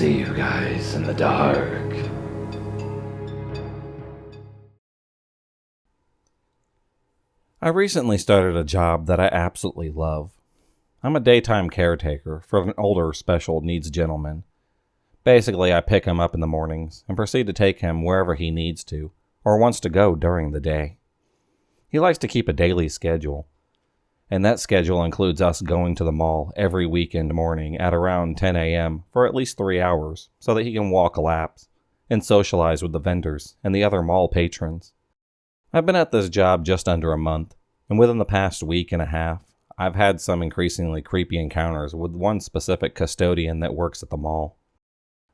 see you guys in the dark. I recently started a job that I absolutely love. I'm a daytime caretaker for an older special needs gentleman. Basically, I pick him up in the mornings and proceed to take him wherever he needs to or wants to go during the day. He likes to keep a daily schedule, and that schedule includes us going to the mall every weekend morning at around 10 a.m. for at least 3 hours so that he can walk laps and socialize with the vendors and the other mall patrons. I've been at this job just under a month, and within the past week and a half, I've had some increasingly creepy encounters with one specific custodian that works at the mall.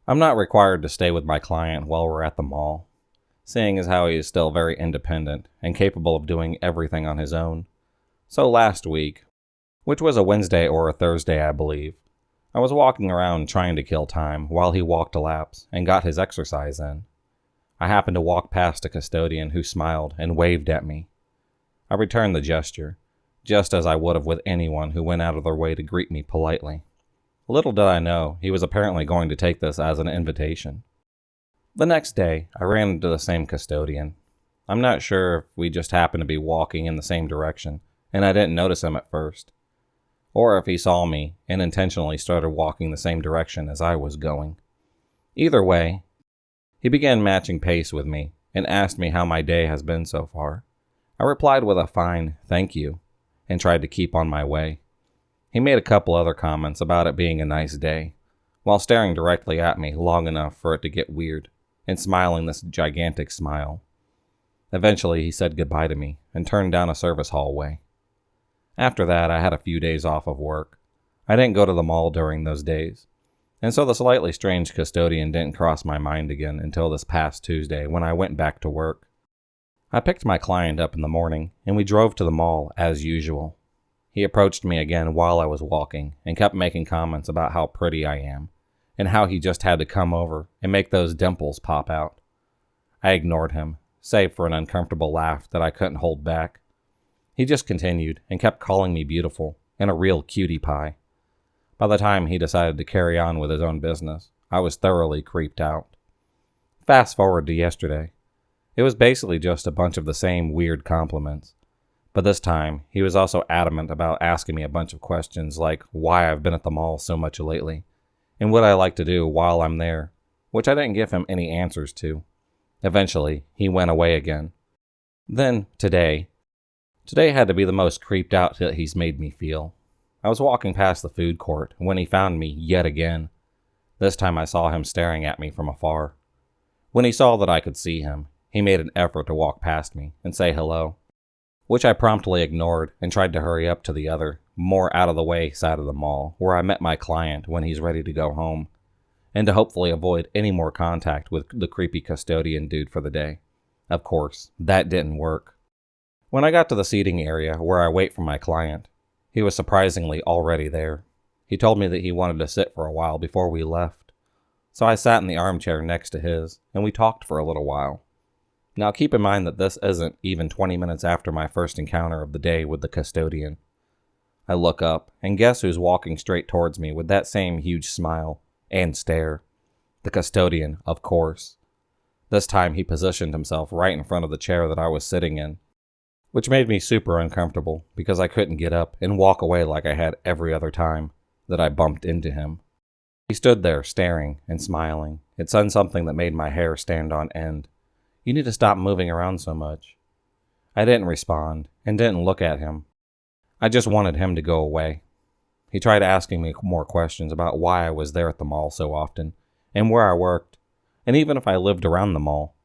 I'm not required to stay with my client while we're at the mall, seeing as how he is still very independent and capable of doing everything on his own. So last week, which was a Wednesday or a Thursday I believe, I was walking around trying to kill time while he walked laps and got his exercise in. I happened to walk past a custodian who smiled and waved at me. I returned the gesture, just as I would have with anyone who went out of their way to greet me politely. Little did I know, he was apparently going to take this as an invitation. The next day, I ran into the same custodian. I'm not sure if we just happened to be walking in the same direction, and I didn't notice him at first, or if he saw me and intentionally started walking the same direction as I was going. Either way, he began matching pace with me and asked me how my day has been so far. I replied with a fine thank you and tried to keep on my way. He made a couple other comments about it being a nice day, while staring directly at me long enough for it to get weird and smiling this gigantic smile. Eventually, he said goodbye to me and turned down a service hallway. After that, I had a few days off of work. I didn't go to the mall during those days, and so the slightly strange custodian didn't cross my mind again until this past Tuesday when I went back to work. I picked my client up in the morning, and we drove to the mall as usual. He approached me again while I was walking and kept making comments about how pretty I am, and how he just had to come over and make those dimples pop out. I ignored him, save for an uncomfortable laugh that I couldn't hold back. He just continued and kept calling me beautiful and a real cutie pie. By the time he decided to carry on with his own business, I was thoroughly creeped out. Fast forward to yesterday. It was basically just a bunch of the same weird compliments. But this time, he was also adamant about asking me a bunch of questions like why I've been at the mall so much lately, and what I like to do while I'm there, which I didn't give him any answers to. Eventually, he went away again. Then, today had to be the most creeped out that he's made me feel. I was walking past the food court when he found me yet again. This time I saw him staring at me from afar. When he saw that I could see him, he made an effort to walk past me and say hello, which I promptly ignored and tried to hurry up to the other, more out-of-the-way side of the mall, where I met my client when he's ready to go home, and to hopefully avoid any more contact with the creepy custodian dude for the day. Of course, that didn't work. When I got to the seating area where I wait for my client, he was surprisingly already there. He told me that he wanted to sit for a while before we left, so I sat in the armchair next to his, and we talked for a little while. Now keep in mind that this isn't even 20 minutes after my first encounter of the day with the custodian. I look up, and guess who's walking straight towards me with that same huge smile and stare? The custodian, of course. This time he positioned himself right in front of the chair that I was sitting in, which made me super uncomfortable because I couldn't get up and walk away like I had every other time that I bumped into him. He stood there staring and smiling. It said something that made my hair stand on end. "You need to stop moving around so much." I didn't respond and didn't look at him. I just wanted him to go away. He tried asking me more questions about why I was there at the mall so often and where I worked, and even if I lived around the mall.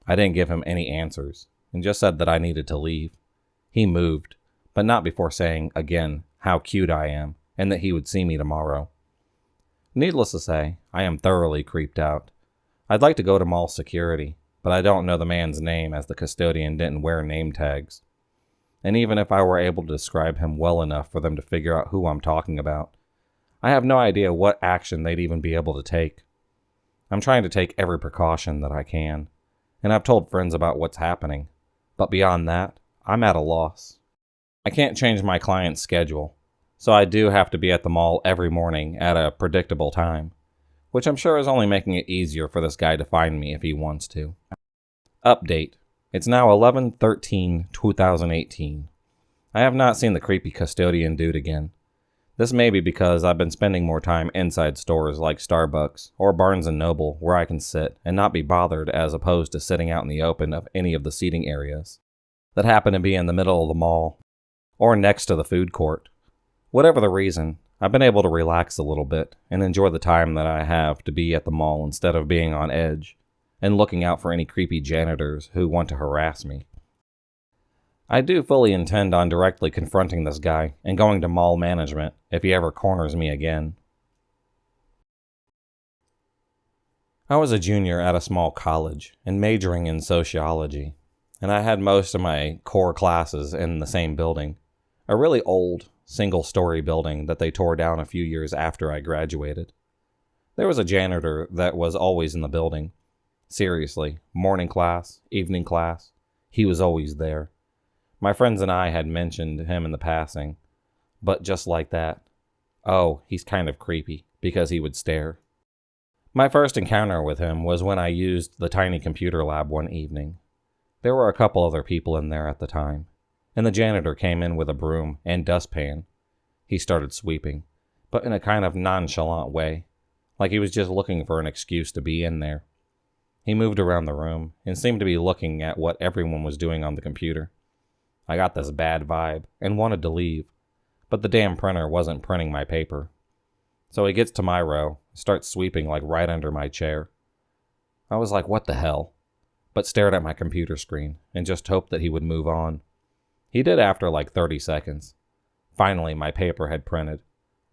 I didn't give him any answers and just said that I needed to leave. He moved, but not before saying, again, how cute I am and that he would see me tomorrow. Needless to say, I am thoroughly creeped out. I'd like to go to mall security, but I don't know the man's name as the custodian didn't wear name tags. And even if I were able to describe him well enough for them to figure out who I'm talking about, I have no idea what action they'd even be able to take. I'm trying to take every precaution that I can, and I've told friends about what's happening, but beyond that, I'm at a loss. I can't change my client's schedule, so I do have to be at the mall every morning at a predictable time, which I'm sure is only making it easier for this guy to find me if he wants to. Update. It's now 11/13/2018. I have not seen the creepy custodian dude again. This may be because I've been spending more time inside stores like Starbucks or Barnes & Noble where I can sit and not be bothered as opposed to sitting out in the open of any of the seating areas that happen to be in the middle of the mall or next to the food court. Whatever the reason, I've been able to relax a little bit and enjoy the time that I have to be at the mall instead of being on edge and looking out for any creepy janitors who want to harass me. I do fully intend on directly confronting this guy and going to mall management if he ever corners me again. I was a junior at a small college and majoring in sociology, and I had most of my core classes in the same building, a really old, single-story building that they tore down a few years after I graduated. There was a janitor that was always in the building. Seriously, morning class, evening class, he was always there. My friends and I had mentioned him in the passing, but just like that, oh, he's kind of creepy, because he would stare. My first encounter with him was when I used the tiny computer lab one evening. There were a couple other people in there at the time, and the janitor came in with a broom and dustpan. He started sweeping, but in a kind of nonchalant way, like he was just looking for an excuse to be in there. He moved around the room and seemed to be looking at what everyone was doing on the computer. I got this bad vibe and wanted to leave, but the damn printer wasn't printing my paper. So he gets to my row, starts sweeping like right under my chair. I was like, what the hell? But stared at my computer screen and just hoped that he would move on. He did after like 30 seconds. Finally, my paper had printed.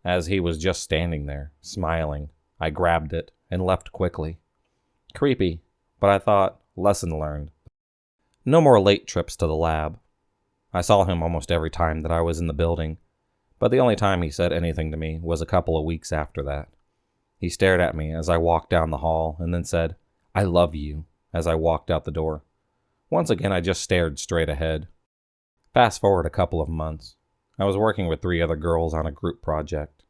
As he was just standing there, smiling, I grabbed it and left quickly. Creepy, but I thought, lesson learned. No more late trips to the lab. I saw him almost every time that I was in the building, but the only time he said anything to me was a couple of weeks after that. He stared at me as I walked down the hall and then said, "I love you," as I walked out the door. Once again, I just stared straight ahead. Fast forward a couple of months. I was working with 3 other girls on a group project.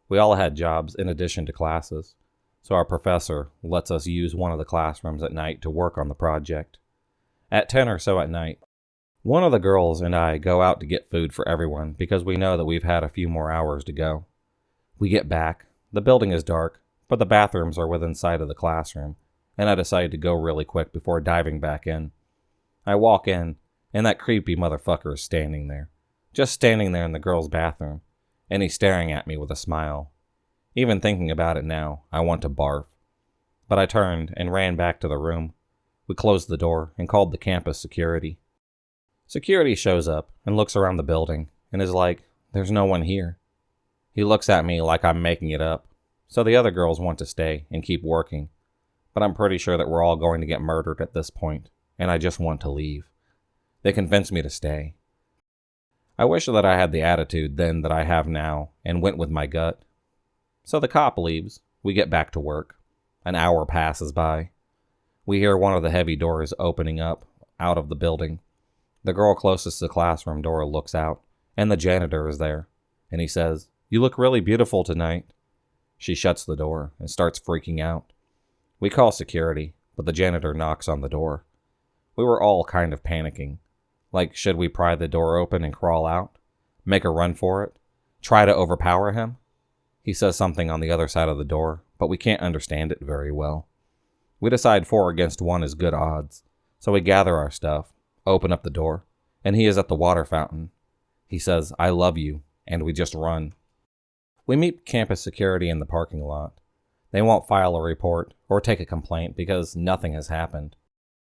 We all had jobs in addition to classes, so our professor lets us use one of the classrooms at night to work on the project. At 10 or so at night, one of the girls and I go out to get food for everyone because we know that we've had a few more hours to go. We get back. The building is dark, but the bathrooms are within sight of the classroom, and I decide to go really quick before diving back in. I walk in, and that creepy motherfucker is standing there. Just standing there in the girl's bathroom, and he's staring at me with a smile. Even thinking about it now, I want to barf. But I turned and ran back to the room. We closed the door and called the campus security. Security shows up and looks around the building and is like, "There's no one here." He looks at me like I'm making it up. So the other girls want to stay and keep working. But I'm pretty sure that we're all going to get murdered at this point, and I just want to leave. They convinced me to stay. I wish that I had the attitude then that I have now and went with my gut. So the cop leaves. We get back to work. An hour passes by. We hear one of the heavy doors opening up out of the building. The girl closest to the classroom door looks out, and the janitor is there, and he says, "You look really beautiful tonight." She shuts the door and starts freaking out. We call security, but the janitor knocks on the door. We were all kind of panicking. Like, should we pry the door open and crawl out? Make a run for it? Try to overpower him? He says something on the other side of the door, but we can't understand it very well. We decide 4 against 1 is good odds, so we gather our stuff, open up the door, and he is at the water fountain. He says, "I love you," and we just run. We meet campus security in the parking lot. They won't file a report or take a complaint because nothing has happened.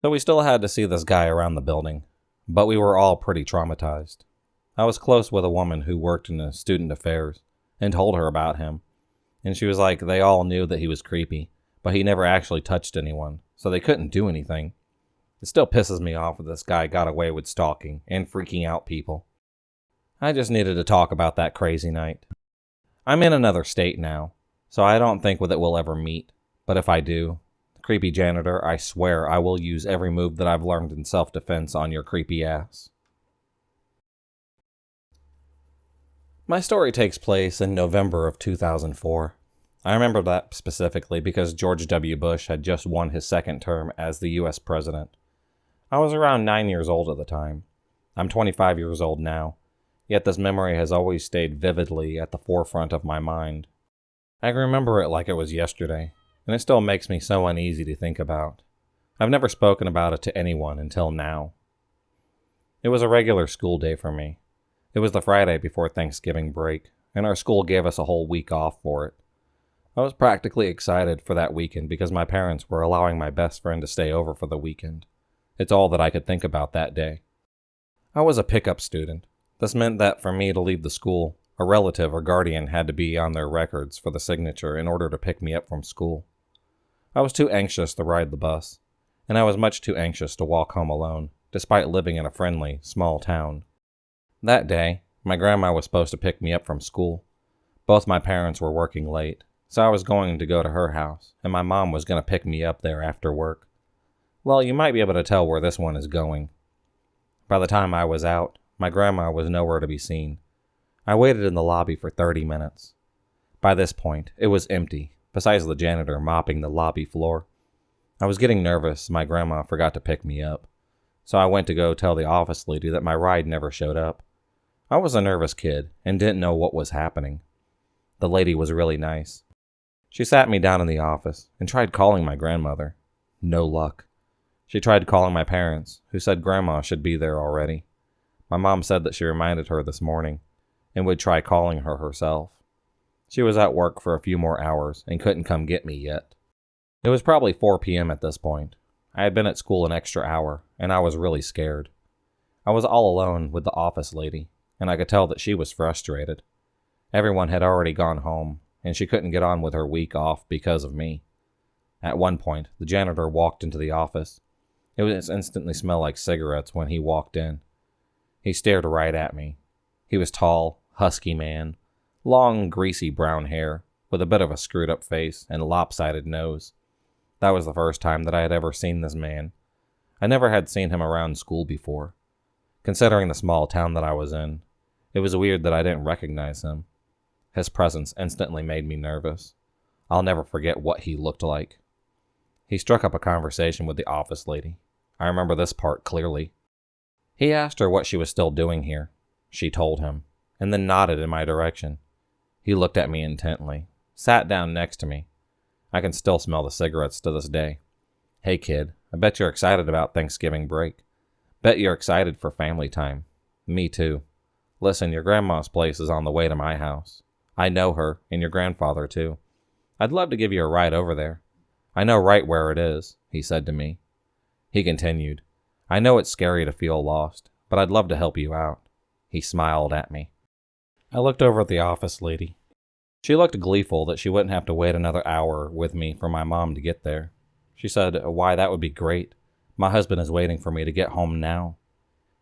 So we still had to see this guy around the building, but we were all pretty traumatized. I was close with a woman who worked in student affairs and told her about him, and she was like, they all knew that he was creepy, but he never actually touched anyone, so they couldn't do anything. It still pisses me off that this guy got away with stalking and freaking out people. I just needed to talk about that crazy night. I'm in another state now, so I don't think that we'll ever meet, but if I do, creepy janitor, I swear I will use every move that I've learned in self-defense on your creepy ass. My story takes place in November of 2004. I remember that specifically because George W. Bush had just won his second term as the U.S. president. I was around 9 years old at the time. I'm 25 years old now, yet this memory has always stayed vividly at the forefront of my mind. I can remember it like it was yesterday, and it still makes me so uneasy to think about. I've never spoken about it to anyone until now. It was a regular school day for me. It was the Friday before Thanksgiving break, and our school gave us a whole week off for it. I was practically excited for that weekend because my parents were allowing my best friend to stay over for the weekend. It's all that I could think about that day. I was a pickup student. This meant that for me to leave the school, a relative or guardian had to be on their records for the signature in order to pick me up from school. I was too anxious to ride the bus, and I was much too anxious to walk home alone, despite living in a friendly, small town. That day, my grandma was supposed to pick me up from school. Both my parents were working late, so I was going to go to her house, and my mom was going to pick me up there after work. Well, you might be able to tell where this one is going. By the time I was out, my grandma was nowhere to be seen. I waited in the lobby for 30 minutes. By this point, it was empty, besides the janitor mopping the lobby floor. I was getting nervous my grandma forgot to pick me up, so I went to go tell the office lady that my ride never showed up. I was a nervous kid and didn't know what was happening. The lady was really nice. She sat me down in the office and tried calling my grandmother. No luck. She tried calling my parents, who said Grandma should be there already. My mom said that she reminded her this morning and would try calling her herself. She was at work for a few more hours and couldn't come get me yet. It was probably 4 p.m. at this point. I had been at school an extra hour, and I was really scared. I was all alone with the office lady, and I could tell that she was frustrated. Everyone had already gone home, and she couldn't get on with her week off because of me. At one point, the janitor walked into the office. It was instantly smelled like cigarettes when he walked in. He stared right at me. He was tall, husky man, long, greasy brown hair, with a bit of a screwed-up face and a lopsided nose. That was the first time that I had ever seen this man. I never had seen him around school before. Considering the small town that I was in, it was weird that I didn't recognize him. His presence instantly made me nervous. I'll never forget what he looked like. He struck up a conversation with the office lady. I remember this part clearly. He asked her what she was still doing here. She told him, and then nodded in my direction. He looked at me intently, sat down next to me. I can still smell the cigarettes to this day. Hey kid, I bet you're excited about Thanksgiving break. Bet you're excited for family time. Me too. Listen, your grandma's place is on the way to my house. I know her, and your grandfather too. I'd love to give you a ride over there. I know right where it is, he said to me. He continued, I know it's scary to feel lost, but I'd love to help you out. He smiled at me. I looked over at the office lady. She looked gleeful that she wouldn't have to wait another hour with me for my mom to get there. She said, why, that would be great. My husband is waiting for me to get home now.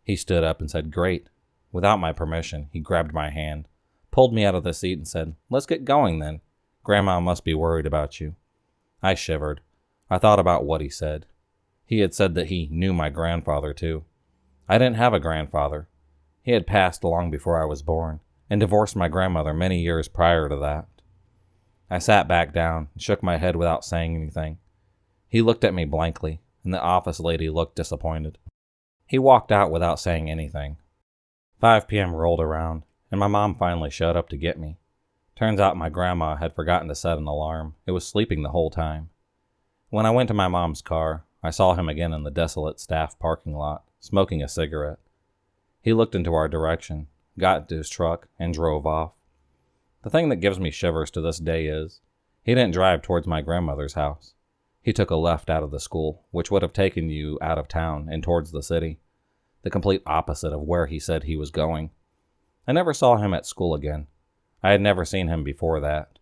He stood up and said, great. Without my permission, he grabbed my hand, pulled me out of the seat and said, let's get going then. Grandma must be worried about you. I shivered. I thought about what he said. He had said that he knew my grandfather too. I didn't have a grandfather. He had passed long before I was born and divorced my grandmother many years prior to that. I sat back down and shook my head without saying anything. He looked at me blankly, and the office lady looked disappointed. He walked out without saying anything. 5 p.m. rolled around, and my mom finally showed up to get me. Turns out my grandma had forgotten to set an alarm. It was sleeping the whole time. When I went to my mom's car, I saw him again in the desolate staff parking lot, smoking a cigarette. He looked into our direction, got into his truck, and drove off. The thing that gives me shivers to this day is, he didn't drive towards my grandmother's house. He took a left out of the school, which would have taken you out of town and towards the city, the complete opposite of where he said he was going. I never saw him at school again. I had never seen him before that.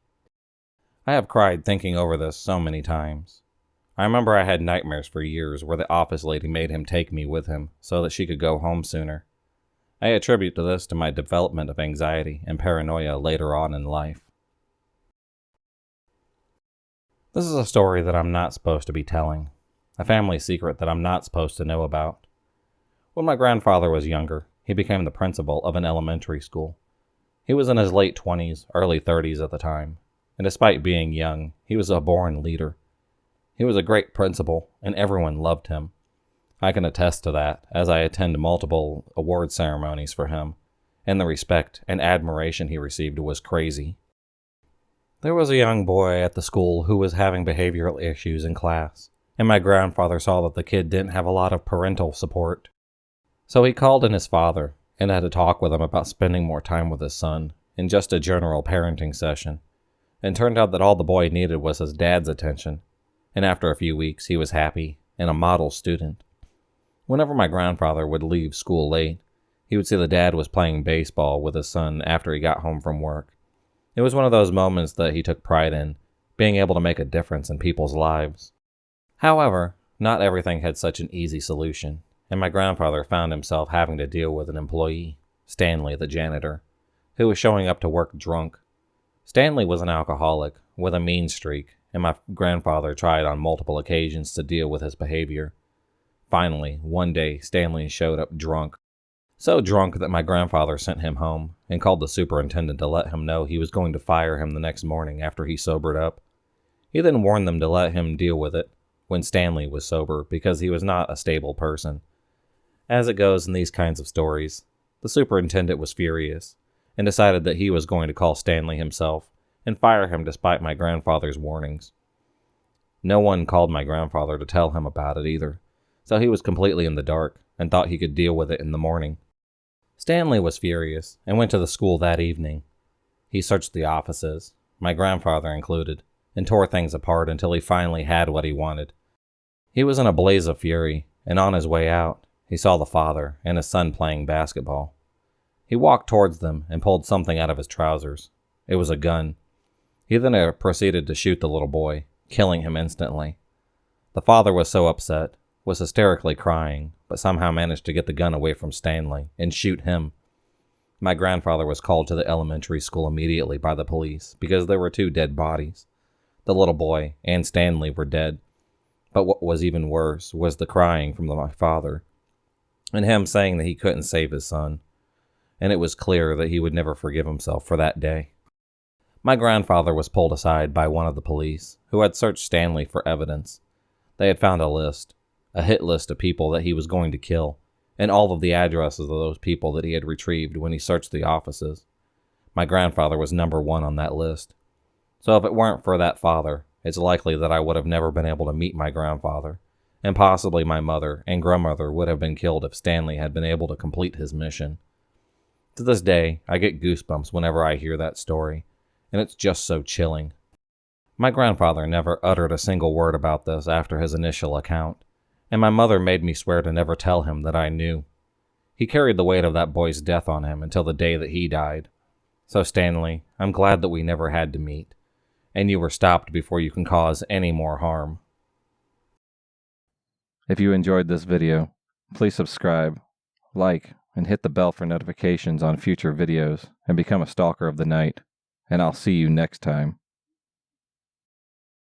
I have cried thinking over this so many times. I remember I had nightmares for years where the office lady made him take me with him so that she could go home sooner. I attribute this to my development of anxiety and paranoia later on in life. This is a story that I'm not supposed to be telling, a family secret that I'm not supposed to know about. When my grandfather was younger, he became the principal of an elementary school. He was in his late 20s, early 30s at the time, and despite being young, he was a born leader. He was a great principal, and everyone loved him. I can attest to that, as I attend multiple award ceremonies for him, and the respect and admiration he received was crazy. There was a young boy at the school who was having behavioral issues in class, and my grandfather saw that the kid didn't have a lot of parental support. So he called in his father and had a talk with him about spending more time with his son in just a general parenting session. And turned out that all the boy needed was his dad's attention, and after a few weeks he was happy and a model student. Whenever my grandfather would leave school late, he would see the dad was playing baseball with his son after he got home from work. It was one of those moments that he took pride in, being able to make a difference in people's lives. However, not everything had such an easy solution, and my grandfather found himself having to deal with an employee, Stanley the janitor, who was showing up to work drunk. Stanley was an alcoholic with a mean streak, and my grandfather tried on multiple occasions to deal with his behavior. Finally, one day, Stanley showed up drunk. So drunk that my grandfather sent him home and called the superintendent to let him know he was going to fire him the next morning after he sobered up. He then warned them to let him deal with it when Stanley was sober because he was not a stable person. As it goes in these kinds of stories, the superintendent was furious and decided that he was going to call Stanley himself and fire him despite my grandfather's warnings. No one called my grandfather to tell him about it either, so he was completely in the dark and thought he could deal with it in the morning. Stanley was furious and went to the school that evening. He searched the offices, my grandfather included, and tore things apart until he finally had what he wanted. He was in a blaze of fury, and on his way out, he saw the father and his son playing basketball. He walked towards them and pulled something out of his trousers. It was a gun. He then proceeded to shoot the little boy, killing him instantly. The father was so upset, was hysterically crying, but somehow managed to get the gun away from Stanley and shoot him. My grandfather was called to the elementary school immediately by the police because there were 2 dead bodies. The little boy and Stanley were dead, but what was even worse was the crying from my father, and him saying that he couldn't save his son, and it was clear that he would never forgive himself for that day. My grandfather was pulled aside by one of the police, who had searched Stanley for evidence. They had found a hit list of people that he was going to kill, and all of the addresses of those people that he had retrieved when he searched the offices. My grandfather was number 1 on that list. So if it weren't for that father, it's likely that I would have never been able to meet my grandfather, and possibly my mother and grandmother would have been killed if Stanley had been able to complete his mission. To this day, I get goosebumps whenever I hear that story, and it's just so chilling. My grandfather never uttered a single word about this after his initial account, and my mother made me swear to never tell him that I knew. He carried the weight of that boy's death on him until the day that he died. So Stanley, I'm glad that we never had to meet, and you were stopped before you can cause any more harm. If you enjoyed this video, please subscribe, like, and hit the bell for notifications on future videos, and become a stalker of the night, and I'll see you next time.